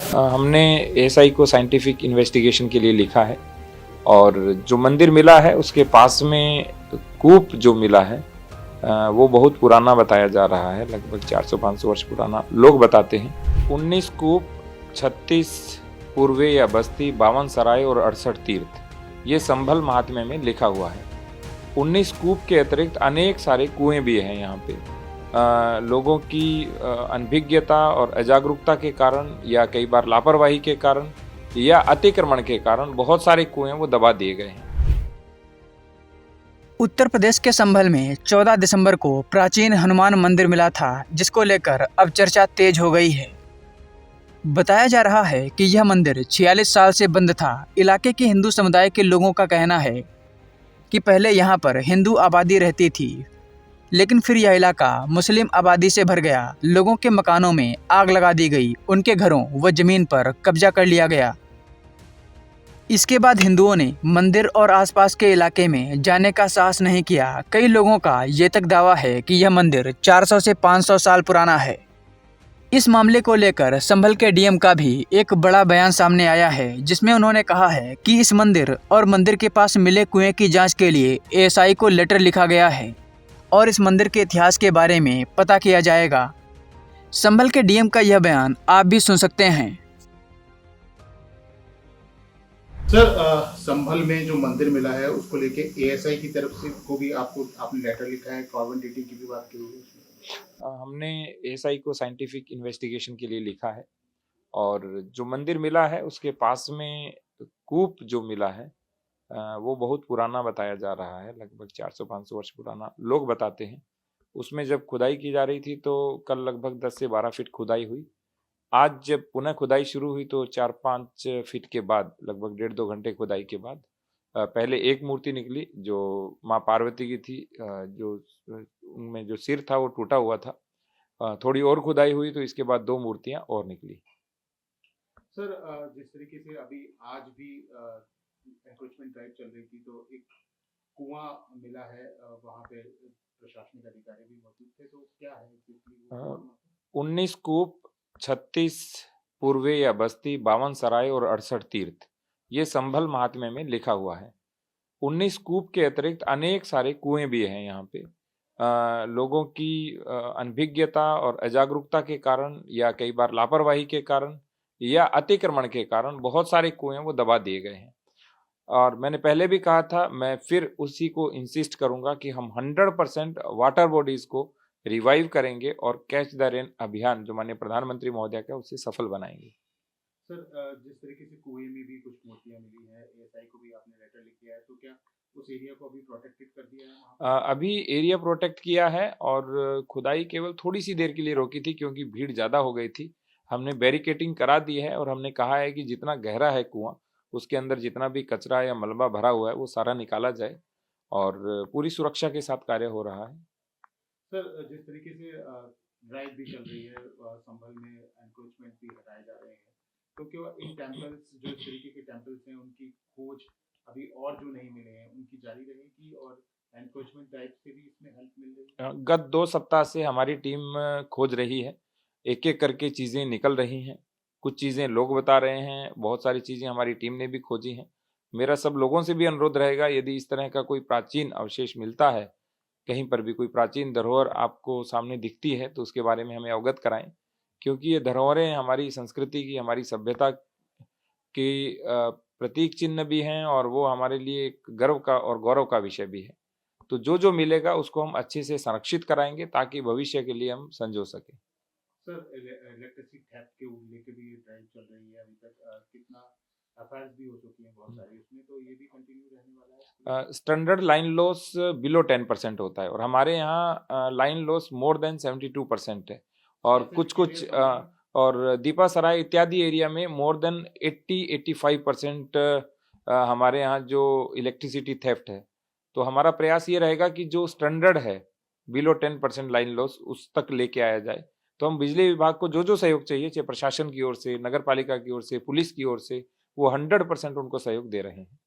हमने एएसआई को scientific investigation के लिए लिखा है और जो मंदिर मिला है उसके पास में कूप जो मिला है वो बहुत पुराना बताया जा रहा है, लगभग 400-500 वर्ष पुराना लोग बताते हैं। 19 कूप, 36 पूर्वे या बस्ती, 52 सराय और 68 तीर्थ, ये संभल महात्म्य में लिखा हुआ है। 19 कूप के अतिरिक्त अनेक सारे कुएं भी हैं यहाँ पे। लोगों की अनभिज्ञता और अजागरूकता के कारण या कई बार लापरवाही के कारण या अतिक्रमण के कारण बहुत सारे कुएं वो दबा दिए गए हैं। उत्तर प्रदेश के संभल में 14 दिसंबर को प्राचीन हनुमान मंदिर मिला था, जिसको लेकर अब चर्चा तेज हो गई है। बताया जा रहा है कि यह मंदिर 46 साल से बंद था। इलाके के हिंदू समुदाय के लोगों का कहना है कि पहले यहाँ पर हिंदू आबादी रहती थी, लेकिन फिर यह इलाका मुस्लिम आबादी से भर गया। लोगों के मकानों में आग लगा दी गई, उनके घरों व जमीन पर कब्जा कर लिया गया। इसके बाद हिंदुओं ने मंदिर और आसपास के इलाके में जाने का साहस नहीं किया। कई लोगों का ये तक दावा है कि यह मंदिर 400 से 500 साल पुराना है। इस मामले को लेकर संभल के डीएम का भी एक बड़ा बयान सामने आया है, जिसमें उन्होंने कहा है कि इस मंदिर और मंदिर के पास मिले कुएं की जांच के लिए एएसआई को लेटर लिखा गया है और इस मंदिर के इतिहास के बारे में पता किया जाएगा। संभल के डीएम का यह बयान आप भी सुन सकते हैं। सर, संभल में जो मंदिर मिला है उसको लेके एएसआई की तरफ से को भी आपने लेटर लिखा है, कार्बन डेटिंग की भी बात की है। हमने एएसआई को साइंटिफिक इन्वेस्टिगेशन के लिए लिखा है और जो मंदिर मिला है उसके पास में कूप जो मिला है वो बहुत पुराना बताया जा रहा है, लगभग 400-500 वर्ष पुराना लोग बताते हैं। उसमें जब खुदाई की जा रही थी तो कल लगभग 10 से 12 फीट खुदाई हुई। आज जब पुनः खुदाई शुरू हुई तो 4-5 फीट के बाद, लगभग 1.5-2 घंटे खुदाई के बाद पहले एक मूर्ति निकली जो माँ पार्वती की थी। जो उनमें जो सिर था वो टूटा हुआ था। थोड़ी और खुदाई हुई तो इसके बाद 2 मूर्तियां और निकली। सर, जिस तरीके से अभी आज भी एनक्रोचमेंट ड्राइव चल रही थी तो एक कुआं मिला है, वहां पे प्रशासनिक अधिकारी भी मौजूद थे, तो क्या है 19 कूप, 36 पूर्वे या बस्ती, 52 सराय और 68 तीर्थ, ये संभल महात्म्य में लिखा हुआ है। 19 कूप के अतिरिक्त अनेक सारे कुएं भी हैं यहाँ पे। लोगों की अनभिज्ञता और अजागरूकता के कारण या कई बार लापरवाही के कारण या अतिक्रमण के कारण बहुत सारे कुएं वो दबा दिए गए हैं। और मैंने पहले भी कहा था, मैं फिर उसी को इंसिस्ट करूंगा कि हम 100% वाटर बॉडीज को रिवाइव करेंगे और कैच द रेन अभियान जो माननीय प्रधानमंत्री महोदय का उसे सफल बनाएंगे। सर, जिस तरीके से कुएं में भी कुछ मूर्तियां मिली है, एएसआई को भी आपने लेटर लिख दिया है, तो क्या उस एरिया को अभी प्रोटेक्टेड कर दिया है वहाँ पे? अभी एरिया प्रोटेक्ट किया है और खुदाई केवल थोड़ी सी देर के लिए रोकी थी क्योंकि भीड़ ज़्यादा हो गई थी। हमने बैरिकेटिंग करा दी है और हमने कहा है कि जितना गहरा है कुआं उसके अंदर जितना भी कचरा या मलबा भरा हुआ है वो सारा निकाला जाए और पूरी सुरक्षा के साथ कार्य हो रहा है। सर, जिस तरीके से ड्राइव भी चल रही है, संभल में एनक्रोचमेंट भी हटाए जा रहे हैं, तो क्या इन टेम्पल्स, जो इस तरीके के टेम्पल्स हैं, उनकी खोज अभी और जो नहीं मिले हैं उनकी जारी रहेगी और एनक्रोचमेंट ड्राइव से भी इसमें हेल्प मिल रही है? गत 2 सप्ताह से हमारी टीम खोज रही है, एक-एक करके चीज़ें निकल रही हैं। कुछ चीज़ें लोग बता रहे हैं, बहुत सारी चीज़ें हमारी टीम ने भी खोजी हैं। मेरा सब लोगों से भी अनुरोध रहेगा, यदि इस तरह का कोई प्राचीन अवशेष मिलता है, कहीं पर भी कोई प्राचीन धरोहर आपको सामने दिखती है तो उसके बारे में हमें अवगत कराएँ। क्योंकि ये धरोहरें हमारी संस्कृति की, हमारी सभ्यता की प्रतीक चिन्ह भी हैं और वो हमारे लिए एक गर्व का और गौरव का विषय भी है। तो जो-जो मिलेगा उसको हम अच्छे से संरक्षित कराएँगे ताकि भविष्य के लिए हम संजो सकें। सर, इलेक्ट्रिसिटी थेफ्ट के लेके भी ये ड्राइव चल रही है अभी तक, कितना एफआईआर भी हो चुकी हैं बहुत सारी उसमें, तो ये भी कंटिन्यू रहने वाला है? स्टैंडर्ड लाइन लॉस बिलो 10% होता है और हमारे यहाँ लाइन लॉस मोर देन 72% है और कुछ-कुछ और दीपा सराय इत्यादि एरिया में मोर देन 80-85% हमारे यहाँ जो इलेक्ट्रिसिटी थेफ्ट है। तो हमारा प्रयास ये रहेगा कि जो स्टैंडर्ड है बिलो 10% लाइन लॉस उस तक लेके आया जाए। तो हम बिजली विभाग को जो-जो सहयोग चाहिए, चाहे प्रशासन की ओर से, नगर पालिका की ओर से, पुलिस की ओर से, वो 100% उनको सहयोग दे रहे हैं।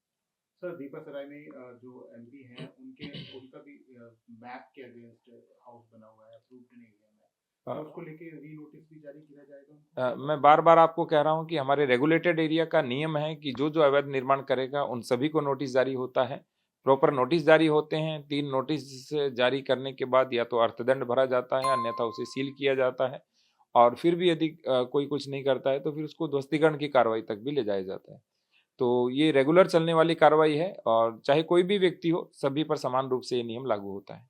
सर, दीपासराय में जो एमपी हैं उनका भी मैप के अगेंस्ट हाउस बना हुआ है, अप्रूव्ड नहीं है मैप, क्या उसको लेके री नोटिस भी जारी किया जाएगा उनको? मैं बार बार आपको कह रहा हूं कि हमारे रेगुलेटेड एरिया का नियम है कि जो जो अवैध निर्माण करेगा उन सभी को नोटिस जारी होता है, प्रॉपर नोटिस जारी होते हैं। 3 नोटिस जारी करने के बाद या तो अर्थदंड भरा जाता है, अन्यथा उसे सील किया जाता है, और फिर भी यदि कोई कुछ नहीं करता है तो फिर उसको ध्वस्तीकरण की कार्रवाई तक भी ले जाया जाता है। तो ये रेगुलर चलने वाली कार्रवाई है, और चाहे कोई भी व्यक्ति हो, सभी पर समान रूप से ये नियम लागू होता है।